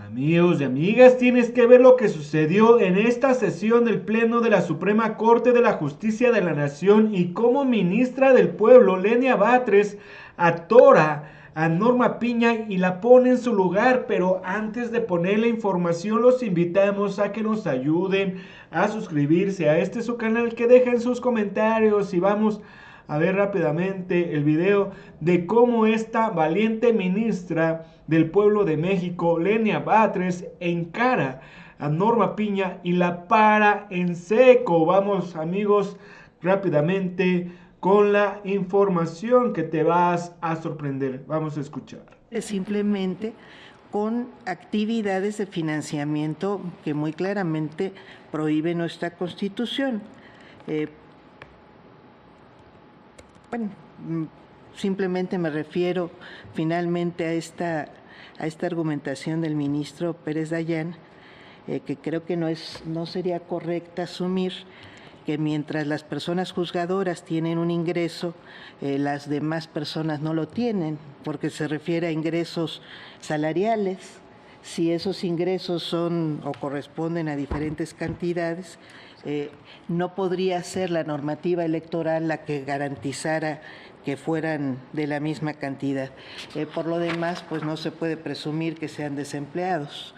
Amigos y amigas, tienes que ver lo que sucedió en esta sesión del Pleno de la Suprema Corte de la Justicia de la Nación y cómo ministra del Pueblo, Lenia Batres, atora a Norma Piña y la pone en su lugar. Pero antes de poner la información, los invitamos a que nos ayuden a suscribirse a este su canal, que dejen sus comentarios y vamos a ver rápidamente el video de cómo esta valiente ministra del Pueblo de México, Lenia Batres, encara a Norma Piña y la para en seco. Vamos, amigos, rápidamente con la información que te vas a sorprender. Vamos a escuchar. Simplemente con actividades de financiamiento que muy claramente prohíbe nuestra Constitución. Bueno, simplemente me refiero finalmente a esta argumentación del ministro Pérez Dayán, que creo que no sería correcta asumir que mientras las personas juzgadoras tienen un ingreso, las demás personas no lo tienen, porque se refiere a ingresos salariales. Si esos ingresos son o corresponden a diferentes cantidades, no podría ser la normativa electoral la que garantizara que fueran de la misma cantidad. Por lo demás, pues no se puede presumir que sean desempleados.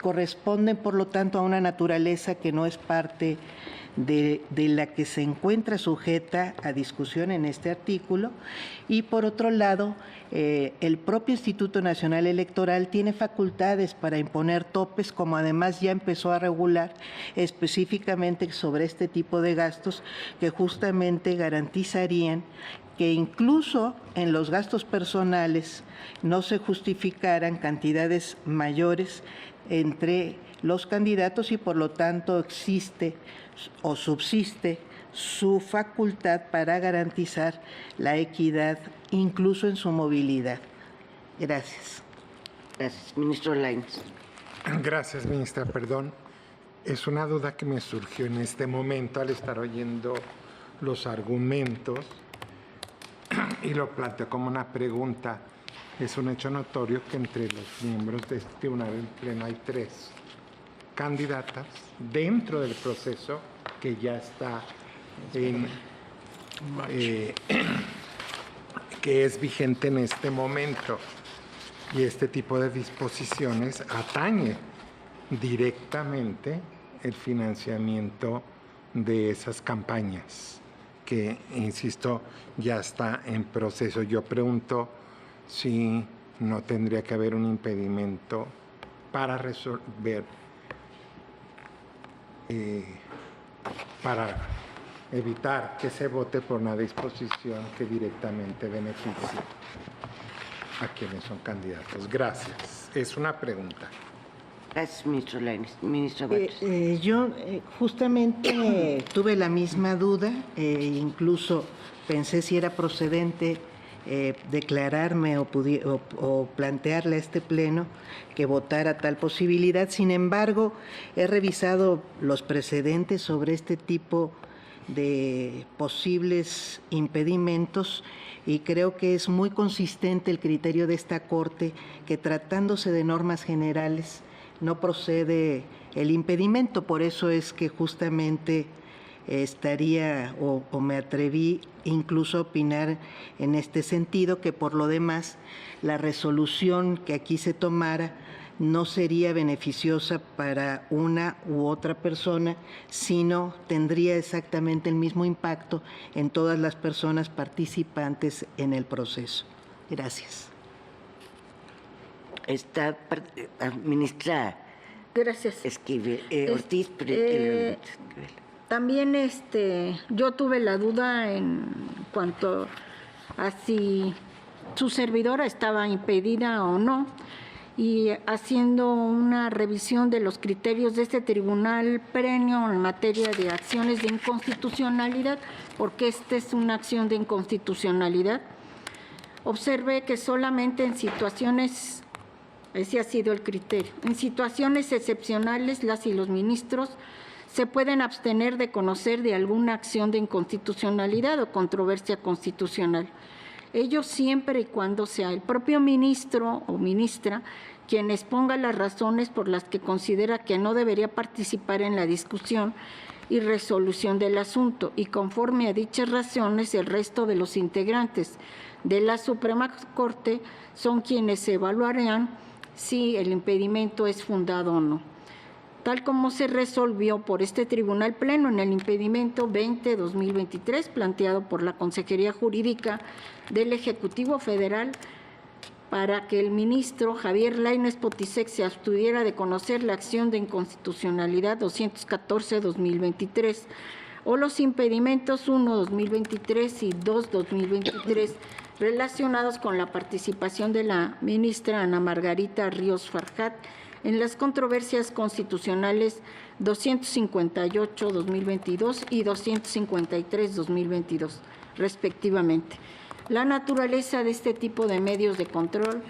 Corresponden, por lo tanto, a una naturaleza que no es parte de la que se encuentra sujeta a discusión en este artículo. Y por otro lado, el propio Instituto Nacional Electoral tiene facultades para imponer topes, como además ya empezó a regular específicamente sobre este tipo de gastos, que justamente garantizarían que incluso en los gastos personales no se justificaran cantidades mayores entre los candidatos y por lo tanto existe o subsiste su facultad para garantizar la equidad incluso en su movilidad. Gracias. Gracias. Ministro Lainez. Gracias, ministra. Perdón, es una duda que me surgió en este momento al estar oyendo los argumentos y lo planteo como una pregunta. Es un hecho notorio que entre los miembros de este tribunal en pleno hay 3 candidatas dentro del proceso que ya está que es vigente en este momento, y este tipo de disposiciones atañe directamente el financiamiento de esas campañas que, insisto, ya está en proceso. Yo pregunto si no tendría que haber un impedimento para resolver, para evitar que se vote por una disposición que directamente beneficie a quienes son candidatos. Gracias. Es una pregunta. Gracias, ministro Lainez. Ministra Batres. Yo justamente tuve la misma duda, incluso pensé si era procedente declararme o plantearle a este pleno que votara tal posibilidad. Sin embargo, he revisado los precedentes sobre este tipo de posibles impedimentos y creo que es muy consistente el criterio de esta Corte, que tratándose de normas generales no procede el impedimento. Por eso es que justamente estaría o me atreví incluso a opinar en este sentido, que por lo demás la resolución que aquí se tomara no sería beneficiosa para una u otra persona, sino tendría exactamente el mismo impacto en todas las personas participantes en el proceso. Gracias. Está ministra. Gracias. Ortiz. También yo tuve la duda en cuanto a si su servidora estaba impedida o no, y haciendo una revisión de los criterios de este tribunal pleno en materia de acciones de inconstitucionalidad, porque esta es una acción de inconstitucionalidad, observé que solamente en situaciones, ese ha sido el criterio, en situaciones excepcionales las y los ministros se pueden abstener de conocer de alguna acción de inconstitucionalidad o controversia constitucional. Ello siempre y cuando sea el propio ministro o ministra quien exponga las razones por las que considera que no debería participar en la discusión y resolución del asunto, y conforme a dichas razones el resto de los integrantes de la Suprema Corte son quienes evaluarán si el impedimento es fundado o no, tal como se resolvió por este Tribunal Pleno en el impedimento 20-2023 planteado por la Consejería Jurídica del Ejecutivo Federal para que el ministro Javier Lainez Potisek se abstuviera de conocer la acción de inconstitucionalidad 214-2023 o los impedimentos 1-2023 y 2-2023 relacionados con la participación de la ministra Ana Margarita Ríos Farjat en las controversias constitucionales 258-2022 y 253-2022, respectivamente. La naturaleza de este tipo de medios de control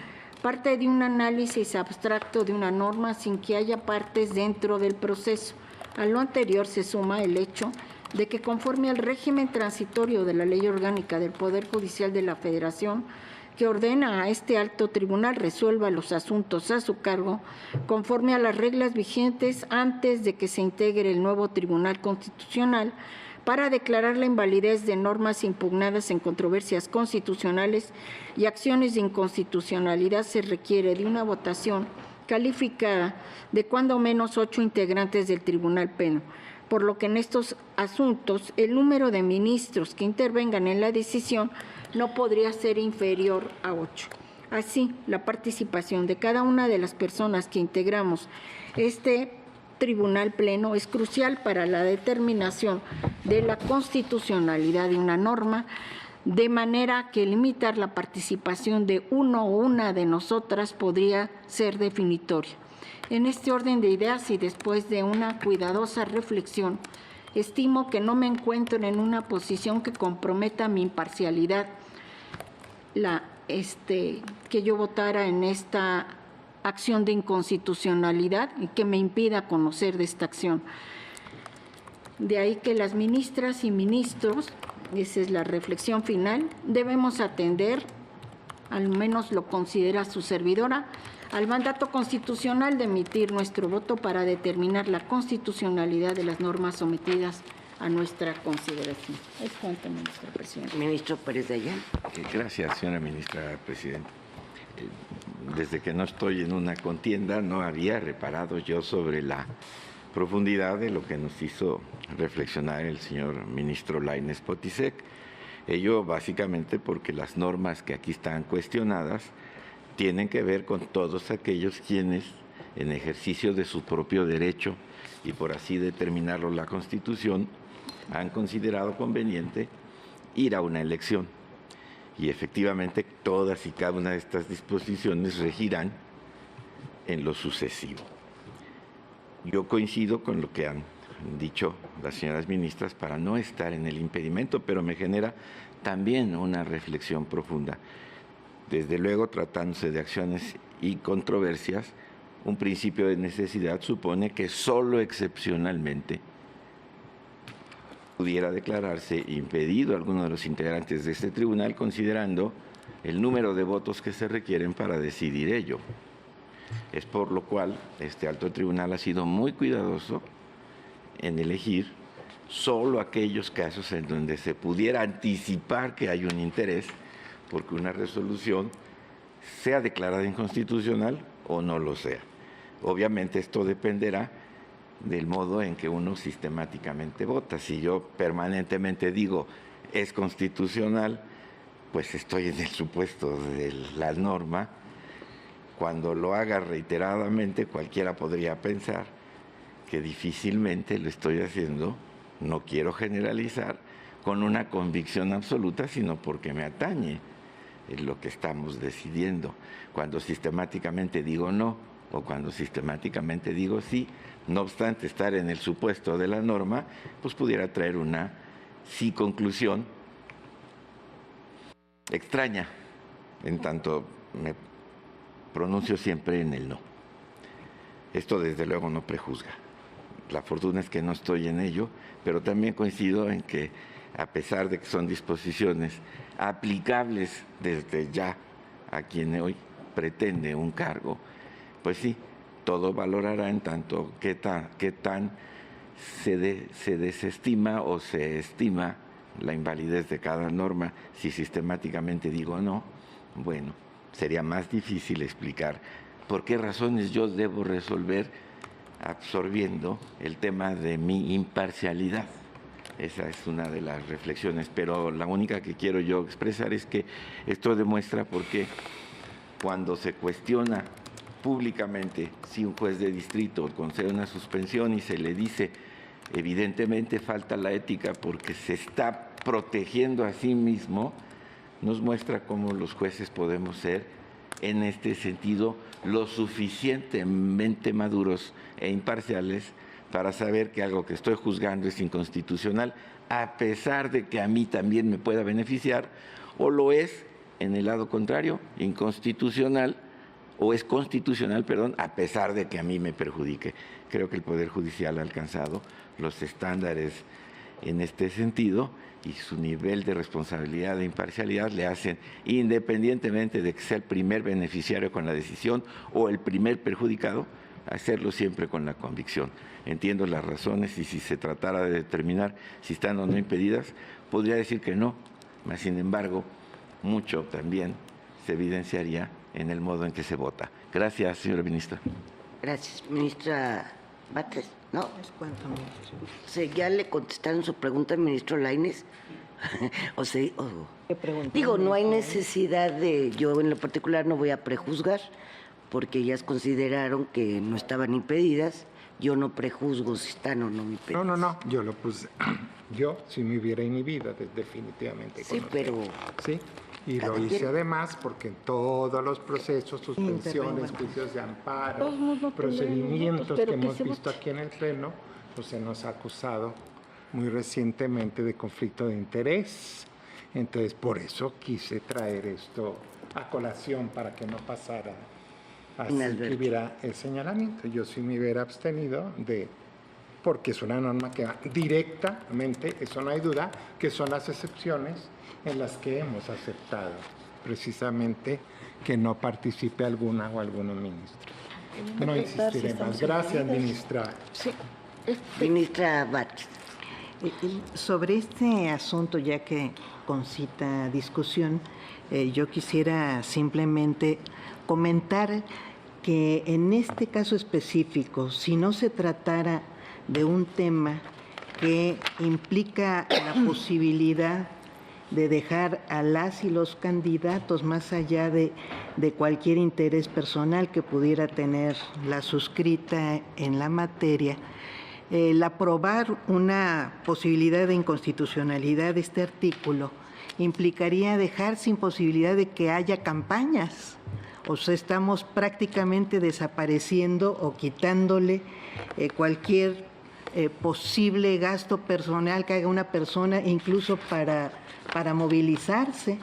parte de un análisis abstracto de una norma sin que haya partes dentro del proceso. A lo anterior se suma el hecho de que conforme al régimen transitorio de la Ley Orgánica del Poder Judicial de la Federación, que ordena a este alto tribunal resuelva los asuntos a su cargo, conforme a las reglas vigentes antes de que se integre el nuevo Tribunal Constitucional, para declarar la invalidez de normas impugnadas en controversias constitucionales y acciones de inconstitucionalidad se requiere de una votación calificada de cuando menos 8 integrantes del Tribunal Pleno, por lo que en estos asuntos el número de ministros que intervengan en la decisión no podría ser inferior a 8. Así, la participación de cada una de las personas que integramos este Tribunal Pleno es crucial para la determinación de la constitucionalidad de una norma, de manera que limitar la participación de uno o una de nosotras podría ser definitoria. En este orden de ideas y después de una cuidadosa reflexión, estimo que no me encuentro en una posición que comprometa mi imparcialidad, que yo votara en esta acción de inconstitucionalidad y que me impida conocer de esta acción. De ahí que las ministras y ministros, esa es la reflexión final, debemos atender, al menos lo considera su servidora, al mandato constitucional de emitir nuestro voto para determinar la constitucionalidad de las normas sometidas a nuestra consideración. Es cuanto, ministro presidente. Ministro Pérez Dayán. Gracias, señora ministra presidenta. Desde que no estoy en una contienda, no había reparado yo sobre la profundidad de lo que nos hizo reflexionar el señor ministro Lainez Potisek. Ello básicamente porque las normas que aquí están cuestionadas tienen que ver con todos aquellos quienes, en ejercicio de su propio derecho y por así determinarlo la Constitución, han considerado conveniente ir a una elección. Y efectivamente todas y cada una de estas disposiciones regirán en lo sucesivo. Yo coincido con lo que han dicho las señoras ministras para no estar en el impedimento, pero me genera también una reflexión profunda. Desde luego, tratándose de acciones y controversias, un principio de necesidad supone que solo excepcionalmente pudiera declararse impedido a alguno de los integrantes de este tribunal, considerando el número de votos que se requieren para decidir ello. Es por lo cual este alto tribunal ha sido muy cuidadoso en elegir solo aquellos casos en donde se pudiera anticipar que hay un interés porque una resolución sea declarada inconstitucional o no lo sea. Obviamente esto dependerá del modo en que uno sistemáticamente vota. Si yo permanentemente digo es constitucional, pues estoy en el supuesto de la norma. Cuando lo haga reiteradamente, cualquiera podría pensar que difícilmente lo estoy haciendo, no quiero generalizar, con una convicción absoluta, sino porque me atañe lo que estamos decidiendo. Cuando sistemáticamente digo no, o cuando sistemáticamente digo sí, no obstante estar en el supuesto de la norma, pues pudiera traer una sí conclusión extraña, en tanto me pronuncio siempre en el no. Esto desde luego no prejuzga. La fortuna es que no estoy en ello, pero también coincido en que a pesar de que son disposiciones aplicables desde ya a quien hoy pretende un cargo, pues sí, todo valorará en tanto qué tan se desestima o se estima la invalidez de cada norma. Si sistemáticamente digo no, bueno, sería más difícil explicar por qué razones yo debo resolver absorbiendo el tema de mi imparcialidad. Esa es una de las reflexiones, pero la única que quiero yo expresar es que esto demuestra por qué cuando se cuestiona públicamente si un juez de distrito concede una suspensión y se le dice evidentemente falta la ética porque se está protegiendo a sí mismo, nos muestra cómo los jueces podemos ser en este sentido lo suficientemente maduros e imparciales para saber que algo que estoy juzgando es inconstitucional, a pesar de que a mí también me pueda beneficiar, o lo es, en el lado contrario, inconstitucional, o es constitucional, perdón, a pesar de que a mí me perjudique. Creo que el Poder Judicial ha alcanzado los estándares en este sentido y su nivel de responsabilidad e imparcialidad le hacen, independientemente de que sea el primer beneficiario con la decisión o el primer perjudicado, hacerlo siempre con la convicción. Entiendo las razones y si se tratara de determinar si están o no impedidas, podría decir que no, mas sin embargo, mucho también se evidenciaría en el modo en que se vota. Gracias, señora ministra. Gracias, ministra Batres. ¿No? ¿Es cuánto, ministro? Sí, ¿ya le contestaron su pregunta al ministro Lainez? ¿Qué pregunta? Digo, no hay necesidad de, yo en lo particular no voy a prejuzgar, porque ellas consideraron que no estaban impedidas. Yo no prejuzgo si están o no impedidas. No, yo lo puse. Yo, si me hubiera inhibido, definitivamente. Sí, pero... Sí, y lo hice además porque en todos los procesos, suspensiones, juicios de amparo, procedimientos que hemos visto aquí en el Pleno, pues se nos ha acusado muy recientemente de conflicto de interés. Entonces, por eso quise traer esto a colación para que no pasara así que hubiera el señalamiento. Yo sí me hubiera abstenido porque es una norma que va directamente, eso no hay duda, que son las excepciones en las que hemos aceptado precisamente que no participe alguna o algunos ministros. No insistiré más. Gracias, ministra. Sí. Ministra Batres. Sobre este asunto, ya que concita discusión, yo quisiera simplemente comentar que en este caso específico, si no se tratara de un tema que implica la posibilidad de dejar a las y los candidatos más allá de cualquier interés personal que pudiera tener la suscrita en la materia, el aprobar una posibilidad de inconstitucionalidad de este artículo implicaría dejar sin posibilidad de que haya campañas. O sea, estamos prácticamente desapareciendo o quitándole cualquier posible gasto personal que haga una persona, incluso para movilizarse,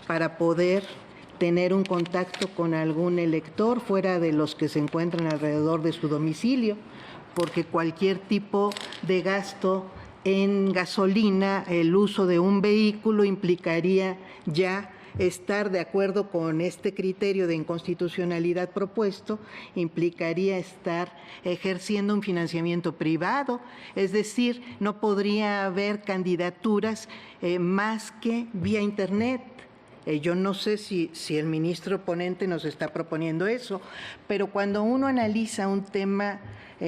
para poder tener un contacto con algún elector fuera de los que se encuentran alrededor de su domicilio, porque cualquier tipo de gasto en gasolina, el uso de un vehículo implicaría ya estar de acuerdo con este criterio de inconstitucionalidad propuesto, implicaría estar ejerciendo un financiamiento privado, es decir, no podría haber candidaturas más que vía Internet. Yo no sé si el ministro ponente nos está proponiendo eso, pero cuando uno analiza un tema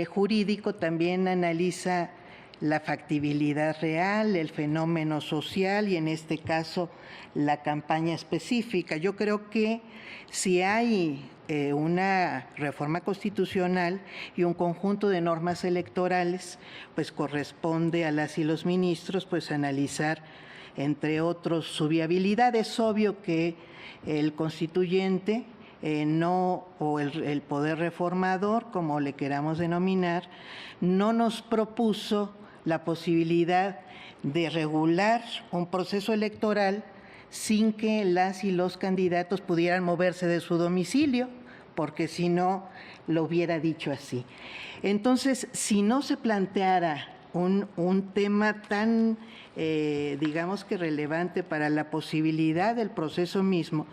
jurídico, también analiza la factibilidad real, el fenómeno social y en este caso la campaña específica. Yo creo que si hay una reforma constitucional y un conjunto de normas electorales, pues corresponde a las y los ministros pues analizar, entre otros, su viabilidad. Es obvio que el constituyente o el poder reformador, como le queramos denominar, no nos propuso la posibilidad de regular un proceso electoral sin que las y los candidatos pudieran moverse de su domicilio, porque si no, lo hubiera dicho así. Entonces, si no se planteara un tema tan, digamos que relevante para la posibilidad del proceso mismo,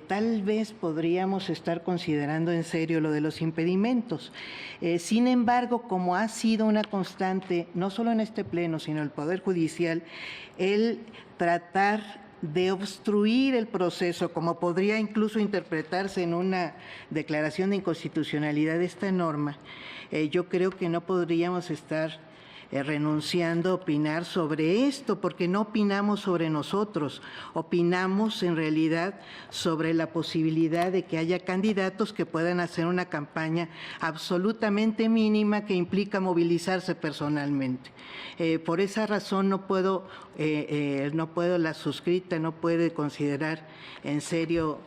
tal vez podríamos estar considerando en serio lo de los impedimentos. Sin embargo, como ha sido una constante, no solo en este pleno, sino en el Poder Judicial, el tratar de obstruir el proceso, como podría incluso interpretarse en una declaración de inconstitucionalidad de esta norma, yo creo que no podríamos estar renunciando a opinar sobre esto, porque no opinamos sobre nosotros, opinamos en realidad sobre la posibilidad de que haya candidatos que puedan hacer una campaña absolutamente mínima que implica movilizarse personalmente. Por esa razón no puedo, la suscrita no puede considerar en serio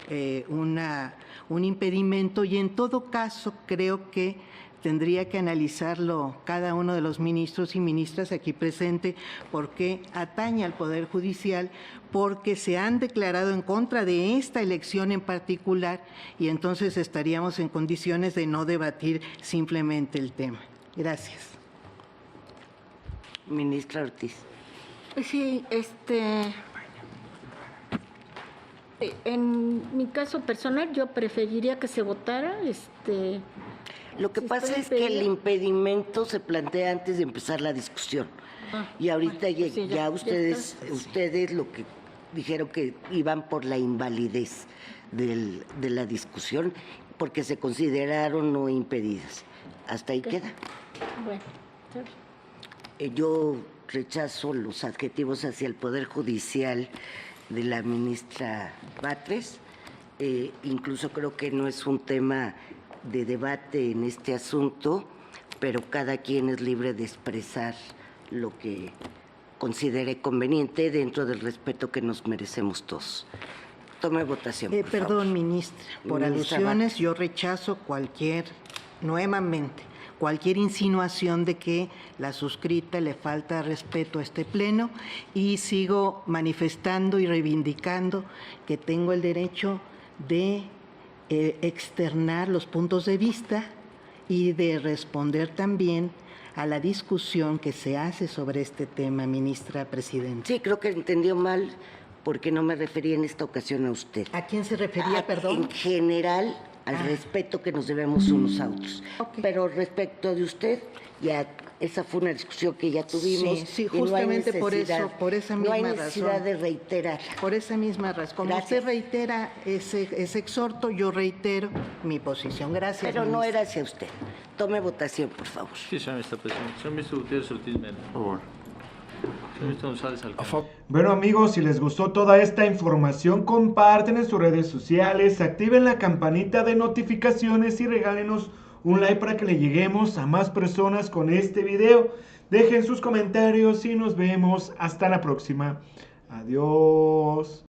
un impedimento, y en todo caso creo que tendría que analizarlo cada uno de los ministros y ministras aquí presentes, porque atañe al Poder Judicial, porque se han declarado en contra de esta elección en particular, y entonces estaríamos en condiciones de no debatir simplemente el tema. Gracias. Ministra Ortiz. Sí, en mi caso personal yo preferiría que se votara, Lo que Si pasa estoy es que el impedida. impedimento se plantea antes de empezar la discusión. Y ahorita bueno, ya, pues sí, ya ya ustedes, está. ustedes lo que dijeron que iban por la invalidez de la discusión porque se consideraron no impedidas. Hasta ahí queda. Bueno, está bien. Yo rechazo los adjetivos hacia el Poder Judicial de la ministra Batres. Incluso creo que no es un tema de debate en este asunto, pero cada quien es libre de expresar lo que considere conveniente dentro del respeto que nos merecemos todos. Tome votación, por Perdón, favor. ministra, por Ministra alusiones yo rechazo nuevamente, cualquier insinuación de que la suscrita le falta respeto a este pleno, y sigo manifestando y reivindicando que tengo el derecho de externar los puntos de vista y de responder también a la discusión que se hace sobre este tema, ministra presidenta. Sí, creo que entendió mal porque no me refería en esta ocasión a usted. ¿A quién se refería, perdón? En general, al respeto que nos debemos unos a otros. Ok. Pero respecto de usted, ya esa fue una discusión que ya tuvimos. Sí, y no hay justamente por necesidad- eso, por esa No hay misma necesidad razón. de reiterar. Por esa misma razón. Como Gracias. usted reitera ese exhorto, yo reitero mi posición. Gracias. Pero no ministra. era hacia usted. Tome votación, por favor. Sí, señor ministro presidente. Señor ministro Gutiérrez Ortiz Mena. Por favor. Señor ministro González Alcántara. Bueno amigos, si les gustó toda esta información, comparten en sus redes sociales, activen la campanita de notificaciones y regálenos un like para que le lleguemos a más personas con este video. Dejen sus comentarios y nos vemos hasta la próxima. Adiós.